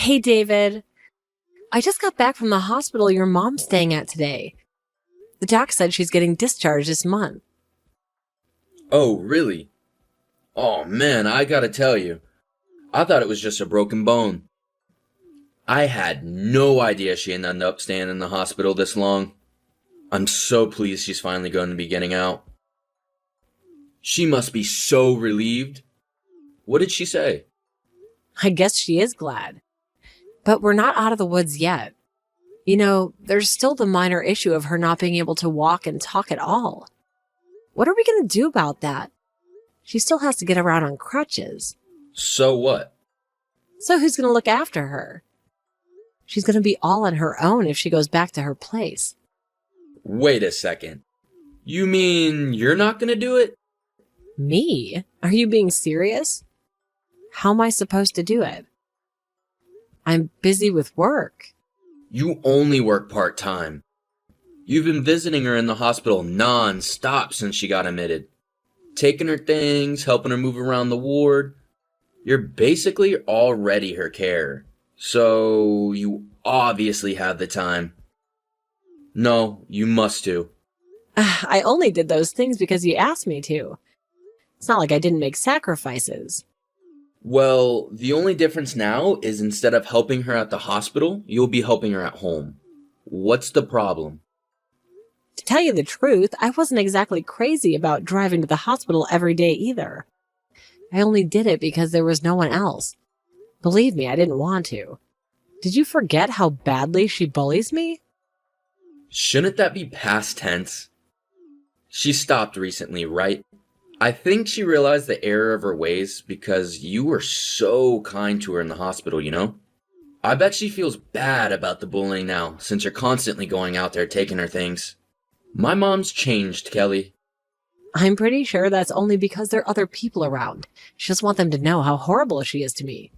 Hey, David. I just got back from the hospital your mom's staying at today. The doc said she's getting discharged this month. Oh, really? Oh man, I gotta tell you, I thought it was just a broken bone. I had no idea she'd end up staying in the hospital this long. I'm so pleased she's finally going to be getting out. She must be so relieved. What did she say? I guess she is glad. But we're not out of the woods yet. You know, there's still the minor issue of her not being able to walk and talk at all. What are we going to do about that? She still has to get around on crutches. So what? So who's going to look after her? She's going to be all on her own if she goes back to her place. Wait a second. You mean you're not gonna do it? Me? Are you being serious? How am I supposed to do it? I'm busy with work. You only work part-time. You've been visiting her in the hospital non-stop since she got admitted. Taking her things, helping her move around the ward. You're basically already her carer. So you obviously have the time. No, you must do. I only did those things because you asked me to. It's not like I didn't make sacrifices. Well, the only difference now is instead of helping her at the hospital, you'll be helping her at home. What's the problem? To tell you the truth, I wasn't exactly crazy about driving to the hospital every day either. I only did it because there was no one else. Believe me, I didn't want to. Did you forget how badly she bullies me? Shouldn't that be past tense? She stopped recently, right? I think she realized the error of her ways because you were so kind to her in the hospital, you know? I bet she feels bad about the bullying now since you're constantly going out there taking her things. My mom's changed, Kelly. I'm pretty sure that's only because there are other people around. She just wants them to know how horrible she is to me.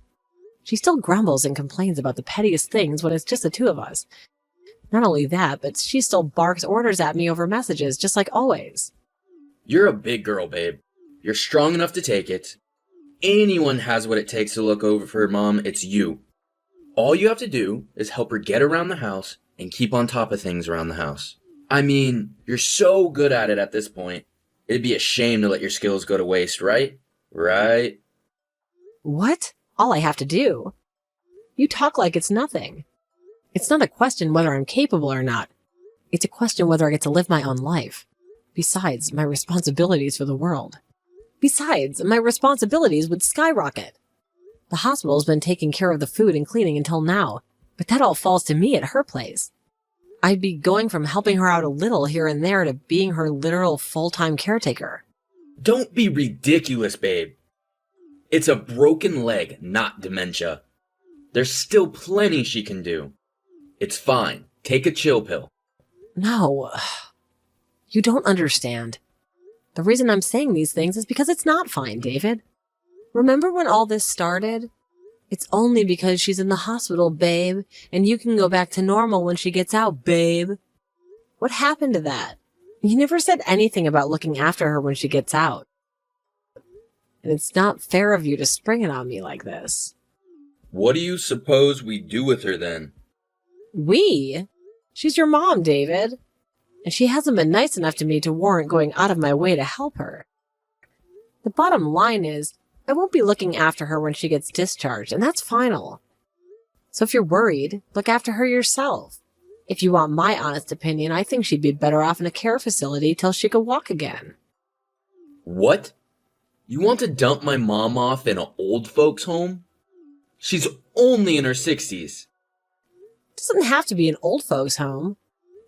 She still grumbles and complains about the pettiest things when it's just the two of us. Not only that, but she still barks orders at me over messages, just like always. You're a big girl, babe. You're strong enough to take it. Anyone has what it takes to look over for her mom, it's you. All you have to do is help her get around the house and keep on top of things around the house. I mean, you're so good at it at this point. It'd be a shame to let your skills go to waste, right? Right? What? All I have to do? You talk like it's nothing. It's not a question whether I'm capable or not. It's a question whether I get to live my own life. Besides, my responsibilities for the world. Besides, my responsibilities would skyrocket. The hospital's been taking care of the food and cleaning until now, but that all falls to me at her place. I'd be going from helping her out a little here and there to being her literal full-time caretaker. Don't be ridiculous, babe. It's a broken leg, not dementia. There's still plenty she can do. It's fine. Take a chill pill. No. You don't understand. The reason I'm saying these things is because it's not fine, David. Remember when all this started? It's only because she's in the hospital, babe, and you can go back to normal when she gets out, babe. What happened to that? You never said anything about looking after her when she gets out. And it's not fair of you to spring it on me like this. What do you suppose we do with her then? We? She's your mom, David. And she hasn't been nice enough to me to warrant going out of my way to help her. The bottom line is, I won't be looking after her when she gets discharged, and that's final. So if you're worried, look after her yourself. If you want my honest opinion, I think she'd be better off in a care facility till she could walk again. What? You want to dump my mom off in an old folks' home? She's only in her 60s. It doesn't have to be an old folks' home.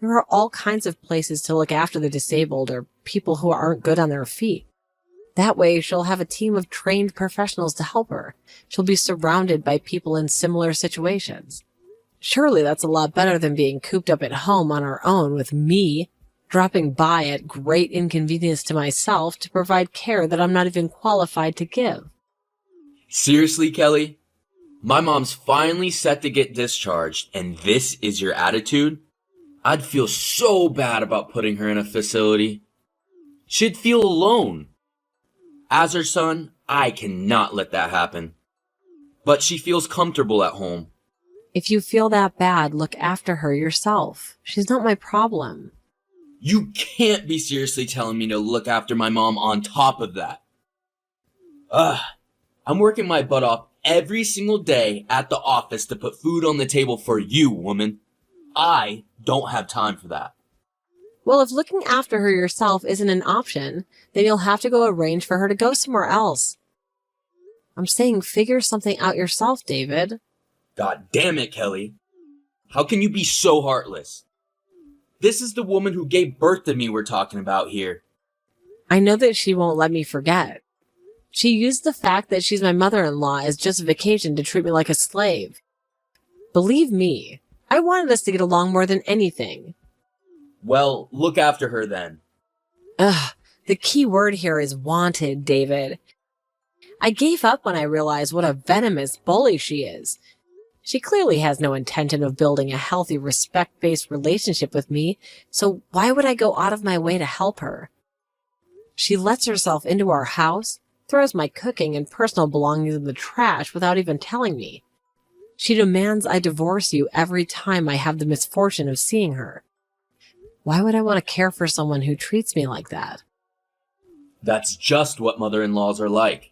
There are all kinds of places to look after the disabled or people who aren't good on their feet. That way, she'll have a team of trained professionals to help her. She'll be surrounded by people in similar situations. Surely that's a lot better than being cooped up at home on her own with me, dropping by at great inconvenience to myself to provide care that I'm not even qualified to give. Seriously, Kelly? My mom's finally set to get discharged, and this is your attitude? I'd feel so bad about putting her in a facility. She'd feel alone. As her son, I cannot let that happen. But she feels comfortable at home. If you feel that bad, look after her yourself. She's not my problem. You can't be seriously telling me to look after my mom on top of that. Ugh. I'm working my butt off every single day at the office to put food on the table for you, woman. I don't have time for that. Well, if looking after her yourself isn't an option, then you'll have to go arrange for her to go somewhere else. I'm saying figure something out yourself, David. God damn it, Kelly. How can you be so heartless? This is the woman who gave birth to me we're talking about here. I know that she won't let me forget. She used the fact that she's my mother-in-law as justification to treat me like a slave. Believe me, I wanted us to get along more than anything. Well, look after her then. Ugh, the key word here is wanted, David. I gave up when I realized what a venomous bully she is. She clearly has no intention of building a healthy, respect-based relationship with me, so why would I go out of my way to help her? She lets herself into our house, throws my cooking and personal belongings in the trash without even telling me. She demands I divorce you every time I have the misfortune of seeing her. Why would I want to care for someone who treats me like that? That's just what mother-in-laws are like.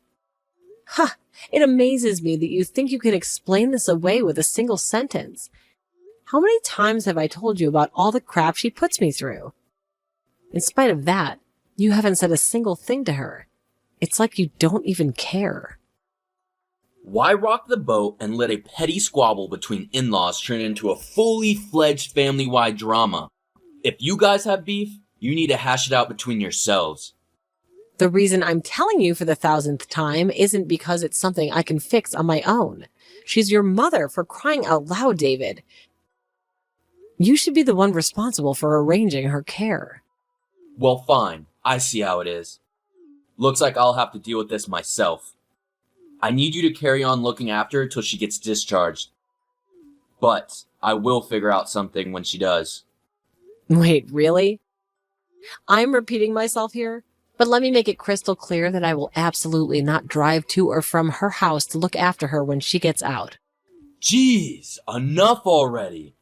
Ha! It amazes me that you think you can explain this away with a single sentence. How many times have I told you about all the crap she puts me through? In spite of that, you haven't said a single thing to her. It's like you don't even care. Why rock the boat and let a petty squabble between in-laws turn into a fully fledged family-wide drama? If you guys have beef, you need to hash it out between yourselves. The reason I'm telling you for the 1000th time isn't because it's something I can fix on my own. She's your mother, for crying out loud, David. You should be the one responsible for arranging her care. Well, fine. I see how it is. Looks like I'll have to deal with this myself. I need you to carry on looking after her till she gets discharged. But I will figure out something when she does. Wait, really? I'm repeating myself here, but let me make it crystal clear that I will absolutely not drive to or from her house to look after her when she gets out. Jeez, enough already.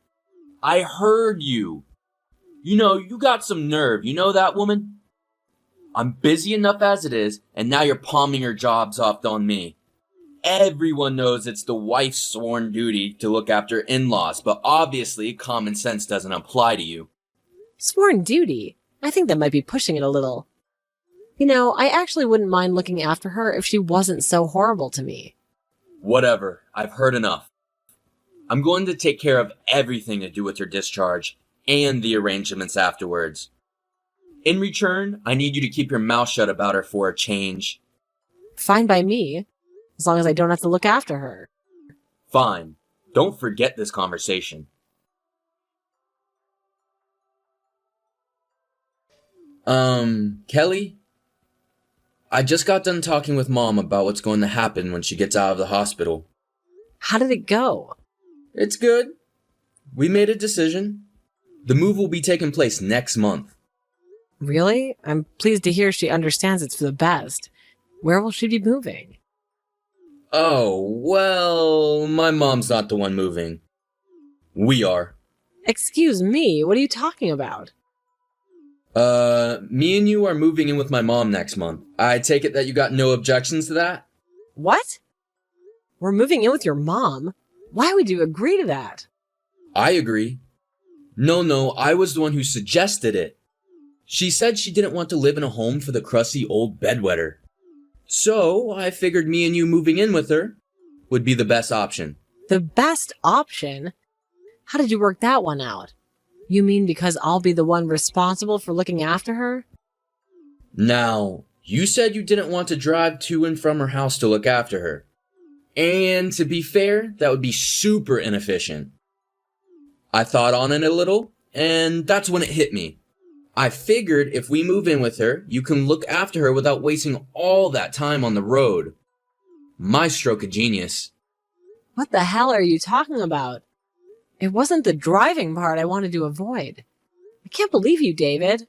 I heard you. You know, you got some nerve, you know that, woman? I'm busy enough as it is, and now you're palming your jobs off on me. Everyone knows it's the wife's sworn duty to look after in-laws, but obviously common sense doesn't apply to you. Sworn duty? I think that might be pushing it a little. You know, I actually wouldn't mind looking after her if she wasn't so horrible to me. Whatever, I've heard enough. I'm going to take care of everything to do with her discharge, and the arrangements afterwards. In return, I need you to keep your mouth shut about her for a change. Fine by me, as long as I don't have to look after her. Fine. Don't forget this conversation. Kelly? I just got done talking with Mom about what's going to happen when she gets out of the hospital. How did it go? It's good. We made a decision. The move will be taking place next month. Really? I'm pleased to hear she understands it's for the best. Where will she be moving? Oh, well, my mom's not the one moving. We are. Excuse me, what are you talking about? Me and you are moving in with my mom next month. I take it that you got no objections to that? What? We're moving in with your mom? Why would you agree to that? I agree. No, I was the one who suggested it. She said she didn't want to live in a home for the crusty old bedwetter. So, I figured me and you moving in with her would be the best option. The best option? How did you work that one out? You mean because I'll be the one responsible for looking after her? Now, you said you didn't want to drive to and from her house to look after her. And to be fair, that would be super inefficient. I thought on it a little, and that's when it hit me. I figured if we move in with her, you can look after her without wasting all that time on the road. My stroke of genius. What the hell are you talking about? It wasn't the driving part I wanted to avoid. I can't believe you, David.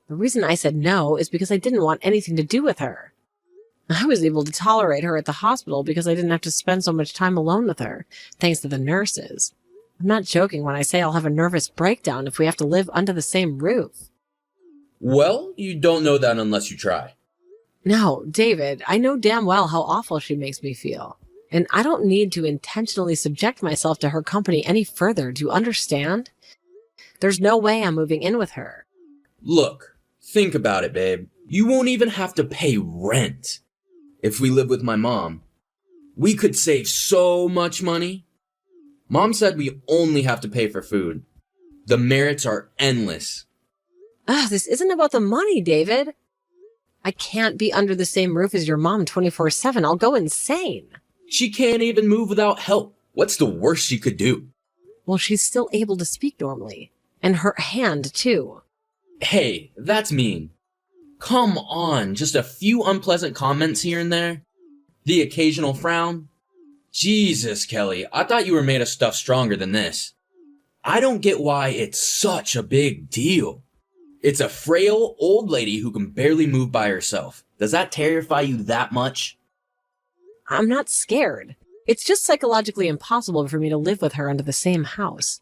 The reason I said no is because I didn't want anything to do with her. I was able to tolerate her at the hospital because I didn't have to spend so much time alone with her, thanks to the nurses. I'm not joking when I say I'll have a nervous breakdown if we have to live under the same roof. Well, you don't know that unless you try. No, David, I know damn well how awful she makes me feel. And I don't need to intentionally subject myself to her company any further, do you understand? There's no way I'm moving in with her. Look, think about it, babe. You won't even have to pay rent. If we live with my mom, we could save so much money. Mom said we only have to pay for food. The merits are endless. This isn't about the money, David. I can't be under the same roof as your mom 24/7. I'll go insane. She can't even move without help. What's the worst she could do? Well, she's still able to speak normally. And her hand, too. Hey, that's mean. Come on, just a few unpleasant comments here and there. The occasional frown. Jesus, Kelly, I thought you were made of stuff stronger than this. I don't get why it's such a big deal. It's a frail old lady who can barely move by herself. Does that terrify you that much? I'm not scared. It's just psychologically impossible for me to live with her under the same house.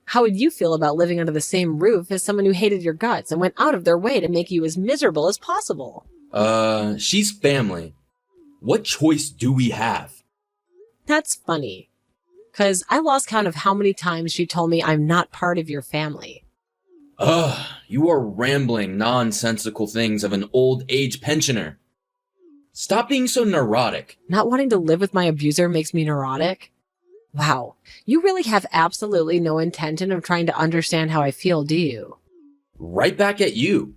How would you feel about living under the same roof as someone who hated your guts and went out of their way to make you as miserable as possible? She's family. What choice do we have? That's funny. 'Cause I lost count of how many times she told me I'm not part of your family. You are rambling nonsensical things of an old age pensioner. Stop being so neurotic. Not wanting to live with my abuser makes me neurotic? Wow, you really have absolutely no intention of trying to understand how I feel, do you? Right back at you.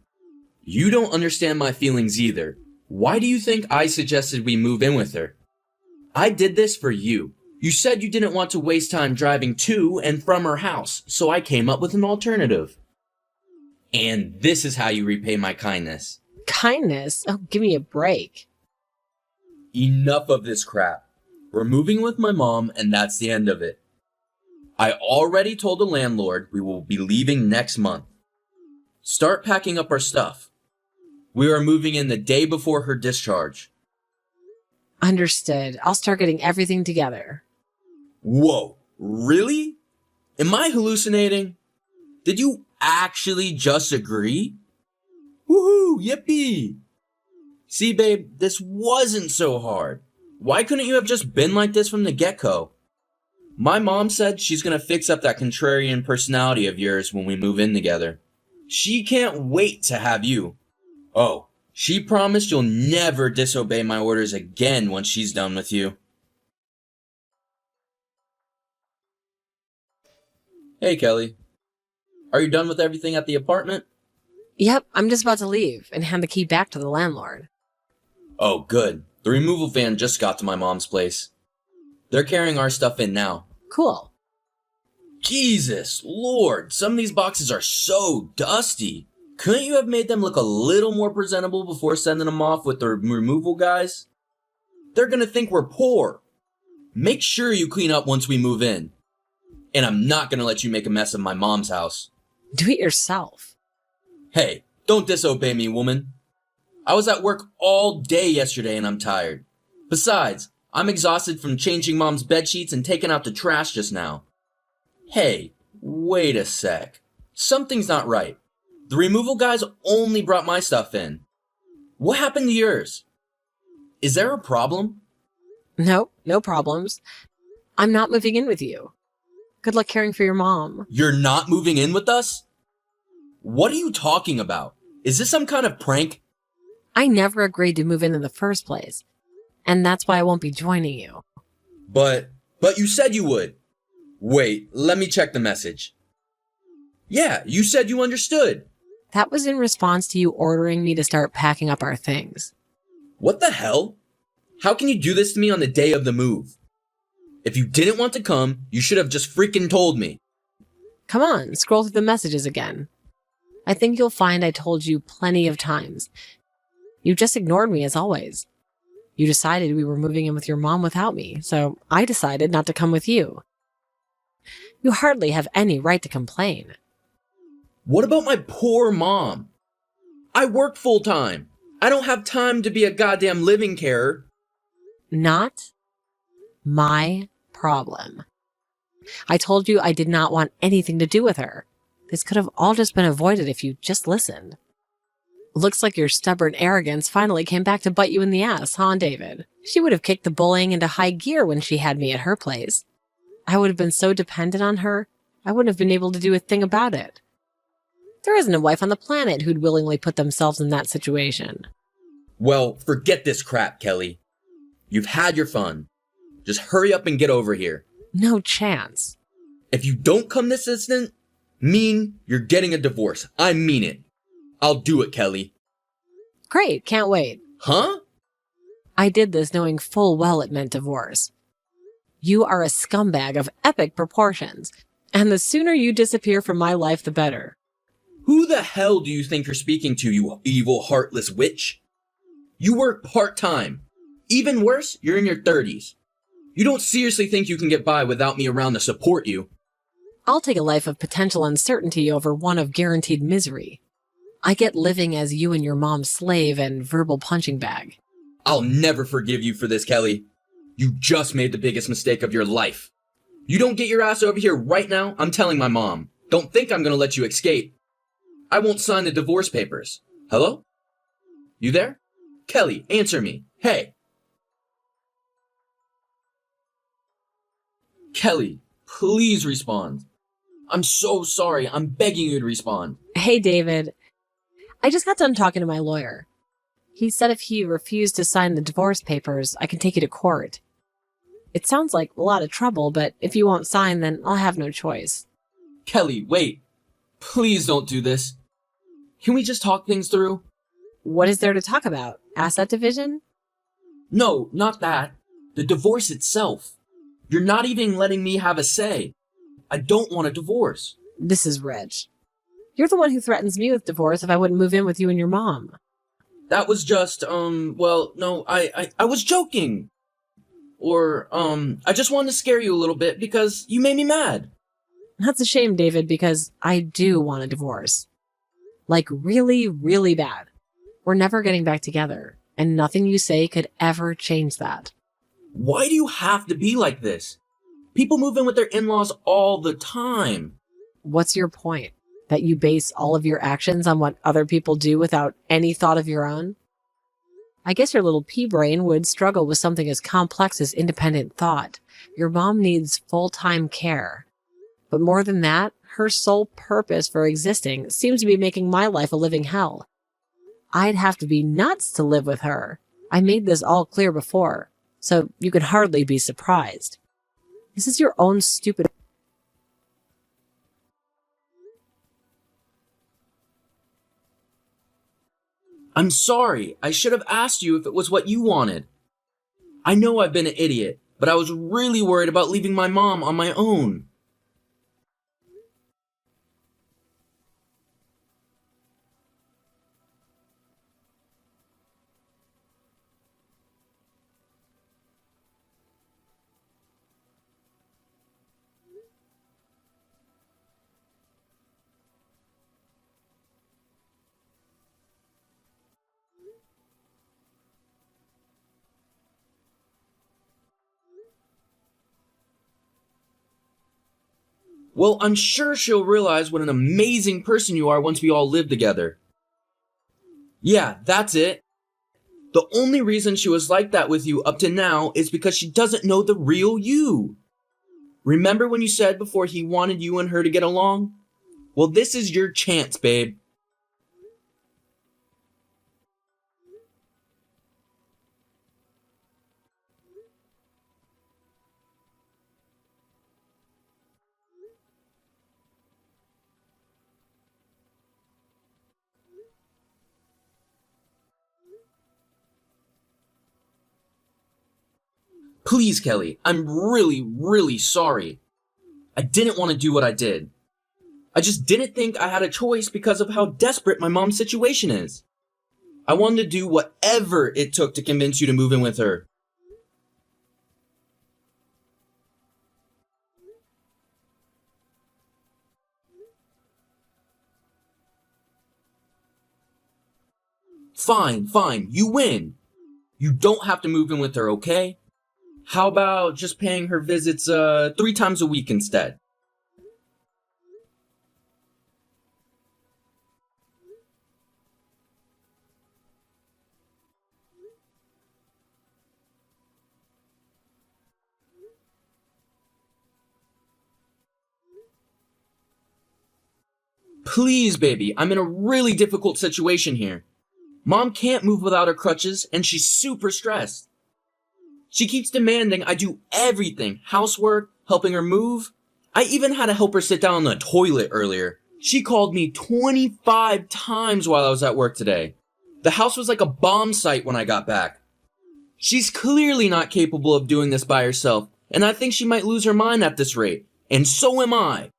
You don't understand my feelings either. Why do you think I suggested we move in with her? I did this for you. You said you didn't want to waste time driving to and from her house, so I came up with an alternative. And this is how you repay my kindness. Kindness? Oh, give me a break. Enough of this crap. We're moving with my mom, and that's the end of it. I already told the landlord we will be leaving next month. Start packing up our stuff. We are moving in the day before her discharge. Understood. I'll start getting everything together. Whoa, really? Am I hallucinating? Did you actually just agree? Woohoo, yippee! See, babe, this wasn't so hard. Why couldn't you have just been like this from the get-go? My mom said she's gonna fix up that contrarian personality of yours when we move in together. She can't wait to have you. Oh, she promised you'll never disobey my orders again once she's done with you. Hey, Kelly. Are you done with everything at the apartment? Yep, I'm just about to leave and hand the key back to the landlord. Oh, good. The removal van just got to my mom's place. They're carrying our stuff in now. Cool. Jesus Lord, some of these boxes are so dusty. Couldn't you have made them look a little more presentable before sending them off with the removal guys? They're gonna think we're poor. Make sure you clean up once we move in. And I'm not gonna let you make a mess of my mom's house. Do it yourself. Hey, don't disobey me, woman. I was at work all day yesterday and I'm tired. Besides, I'm exhausted from changing mom's bedsheets and taking out the trash just now. Hey, wait a sec. Something's not right. The removal guys only brought my stuff in. What happened to yours? Is there a problem? Nope, no problems. I'm not moving in with you. Good luck caring for your mom. You're not moving in with us? What are you talking about? Is this some kind of prank? I never agreed to move in the first place. And that's why I won't be joining you. But you said you would. Wait, let me check the message. Yeah, you said you understood. That was in response to you ordering me to start packing up our things. What the hell? How can you do this to me on the day of the move? If you didn't want to come, you should have just freaking told me. Come on, scroll through the messages again. I think you'll find I told you plenty of times. You just ignored me as always. You decided we were moving in with your mom without me, so I decided not to come with you. You hardly have any right to complain. What about my poor mom? I work full time. I I don't have time to be a goddamn living carer. Not my problem. I told you I did not want anything to do with her. This could have all just been avoided if you just listened. Looks like your stubborn arrogance finally came back to bite you in the ass, huh, David? She would have kicked the bullying into high gear when she had me at her place. I would have been so dependent on her, I wouldn't have been able to do a thing about it. There isn't a wife on the planet who'd willingly put themselves in that situation. Well, forget this crap, Kelly. You've had your fun. Just hurry up and get over here. No chance. If you don't come this instant, you're getting a divorce. I mean it. I'll do it, Kelly. Great, can't wait. Huh? I did this knowing full well it meant divorce. You are a scumbag of epic proportions, and the sooner you disappear from my life, the better. Who the hell do you think you're speaking to, you evil, heartless witch? You work part-time. Even worse, you're in your 30s. You don't seriously think you can get by without me around to support you? I'll take a life of potential uncertainty over one of guaranteed misery. I get living as you and your mom's slave and verbal punching bag. I'll never forgive you for this, Kelly. You just made the biggest mistake of your life. You don't get your ass over here right now, I'm telling my mom. Don't think I'm gonna let you escape. I won't sign the divorce papers. Hello? You there? Kelly, answer me. Hey. Kelly, please respond. I'm so sorry. I'm begging you to respond. Hey, David. I just got done talking to my lawyer. He said if he refused to sign the divorce papers, I can take you to court. It sounds like a lot of trouble, but if you won't sign, then I'll have no choice. Kelly, wait. Please don't do this. Can we just talk things through? What is there to talk about? Asset division? No, not that. The divorce itself. You're not even letting me have a say. I don't want a divorce. This is Reg. You're the one who threatens me with divorce if I wouldn't move in with you and your mom. That was just, well, no, I was joking. Or, I just wanted to scare you a little bit because you made me mad. That's a shame, David, because I do want a divorce. Like really, really bad. We're never getting back together, and nothing you say could ever change that. Why do you have to be like this? People move in with their in-laws all the time. What's your point? That you base all of your actions on what other people do without any thought of your own? I guess your little pea brain would struggle with something as complex as independent thought. Your mom needs full-time care. But more than that, her sole purpose for existing seems to be making my life a living hell. I'd have to be nuts to live with her. I made this all clear before, so you could hardly be surprised. This is your own stupid... I'm sorry. I should have asked you if it was what you wanted. I know I've been an idiot, but I was really worried about leaving my mom on my own. Well, I'm sure she'll realize what an amazing person you are once we all live together. Yeah, that's it. The only reason she was like that with you up to now is because she doesn't know the real you. Remember when you said before he wanted you and her to get along? Well, this is your chance, babe. Please, Kelly, I'm really, really sorry. I didn't want to do what I did. I just didn't think I had a choice because of how desperate my mom's situation is. I wanted to do whatever it took to convince you to move in with her. Fine, you win. You don't have to move in with her, okay? How about just paying her visits 3 times a week instead? Please, baby, I'm in a really difficult situation here. Mom can't move without her crutches, and she's super stressed. She keeps demanding I do everything, housework, helping her move. I even had to help her sit down on the toilet earlier. She called me 25 times while I was at work today. The house was like a bomb site when I got back. She's clearly not capable of doing this by herself, and I think she might lose her mind at this rate. And so am I.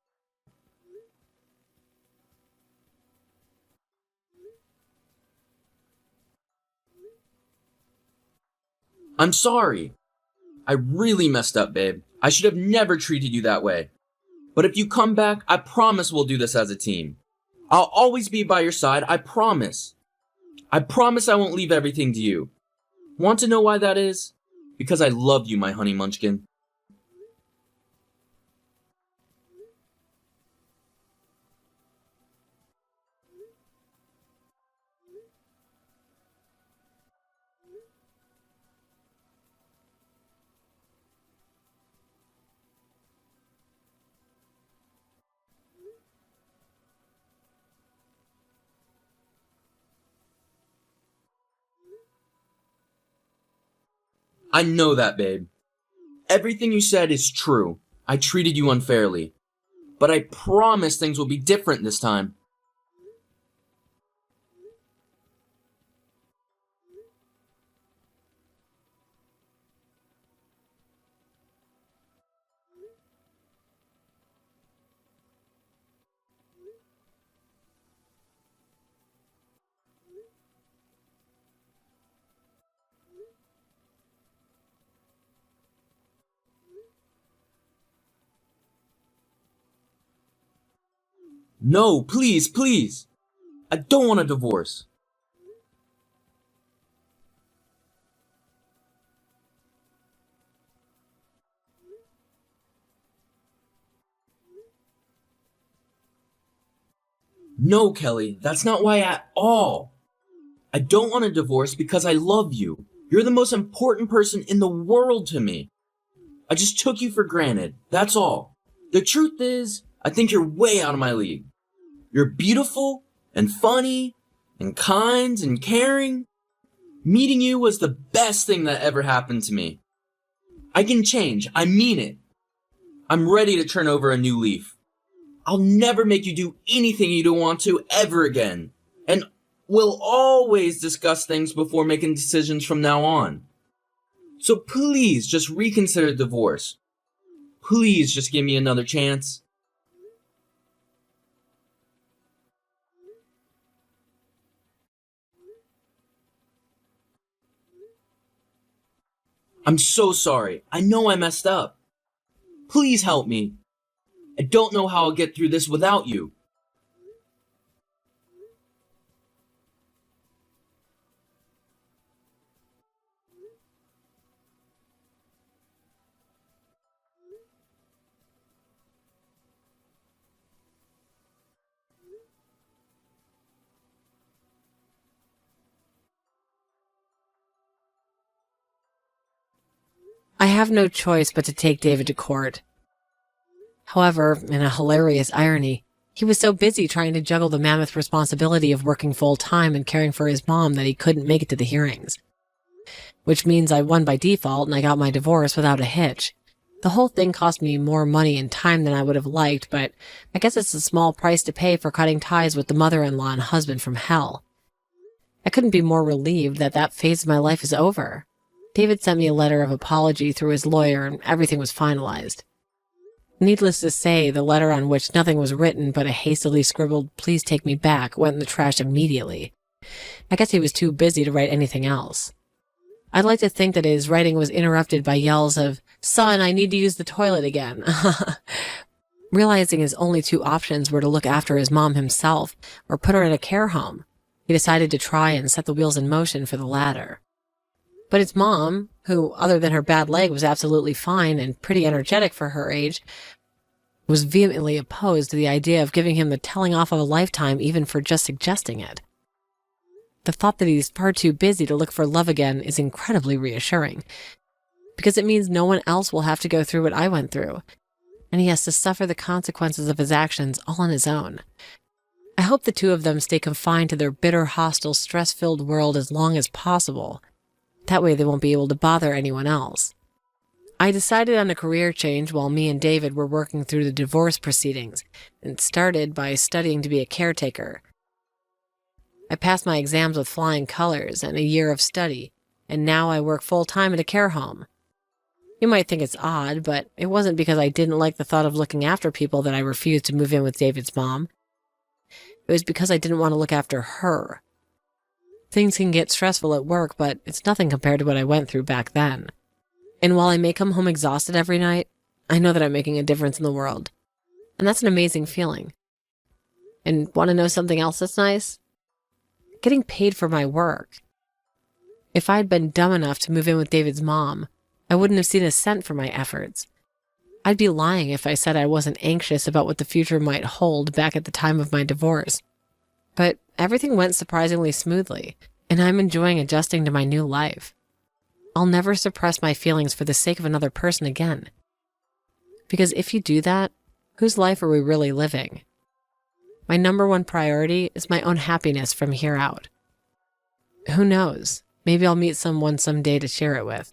I'm sorry. I really messed up, babe. I should have never treated you that way. But if you come back, I promise we'll do this as a team. I'll always be by your side, I promise. I promise I won't leave everything to you. Want to know why that is? Because I love you, my honey munchkin. I know that, babe. Everything you said is true. I treated you unfairly. But I promise things will be different this time. No, please. I don't want a divorce. No, Kelly, that's not why at all. I don't want a divorce because I love you. You're the most important person in the world to me. I just took you for granted, that's all. The truth is, I think you're way out of my league. You're beautiful and funny and kind and caring. Meeting you was the best thing that ever happened to me. I can change, I mean it. I'm ready to turn over a new leaf. I'll never make you do anything you don't want to ever again. And we'll always discuss things before making decisions from now on. So please just reconsider divorce. Please just give me another chance. I'm so sorry. I know I messed up. Please help me. I don't know how I'll get through this without you. I have no choice but to take David to court. However, in a hilarious irony, he was so busy trying to juggle the mammoth responsibility of working full-time and caring for his mom that he couldn't make it to the hearings. Which means I won by default and I got my divorce without a hitch. The whole thing cost me more money and time than I would have liked, but I guess it's a small price to pay for cutting ties with the mother-in-law and husband from hell. I couldn't be more relieved that that phase of my life is over. David sent me a letter of apology through his lawyer and everything was finalized. Needless to say, the letter on which nothing was written but a hastily scribbled "please take me back" went in the trash immediately. I guess he was too busy to write anything else. I'd like to think that his writing was interrupted by yells of, "Son, I need to use the toilet again." Realizing his only 2 options were to look after his mom himself or put her in a care home. He decided to try and set the wheels in motion for the latter. But his mom, who, other than her bad leg, was absolutely fine and pretty energetic for her age, was vehemently opposed to the idea of giving him the telling off of a lifetime even for just suggesting it. The thought that he's far too busy to look for love again is incredibly reassuring, because it means no one else will have to go through what I went through, and he has to suffer the consequences of his actions all on his own. I hope the two of them stay confined to their bitter, hostile, stress-filled world as long as possible. That way they won't be able to bother anyone else. I decided on a career change while me and David were working through the divorce proceedings, and started by studying to be a caretaker. I passed my exams with flying colors and a year of study, and now I work full-time at a care home. You might think it's odd, but it wasn't because I didn't like the thought of looking after people that I refused to move in with David's mom. It was because I didn't want to look after her. Things can get stressful at work, but it's nothing compared to what I went through back then. And while I may come home exhausted every night, I know that I'm making a difference in the world. And that's an amazing feeling. And want to know something else that's nice? Getting paid for my work. If I'd been dumb enough to move in with David's mom, I wouldn't have seen a cent for my efforts. I'd be lying if I said I wasn't anxious about what the future might hold back at the time of my divorce. But everything went surprisingly smoothly, and I'm enjoying adjusting to my new life. I'll never suppress my feelings for the sake of another person again. Because if you do that, whose life are we really living? My number one priority is my own happiness from here out. Who knows? Maybe I'll meet someone someday to share it with.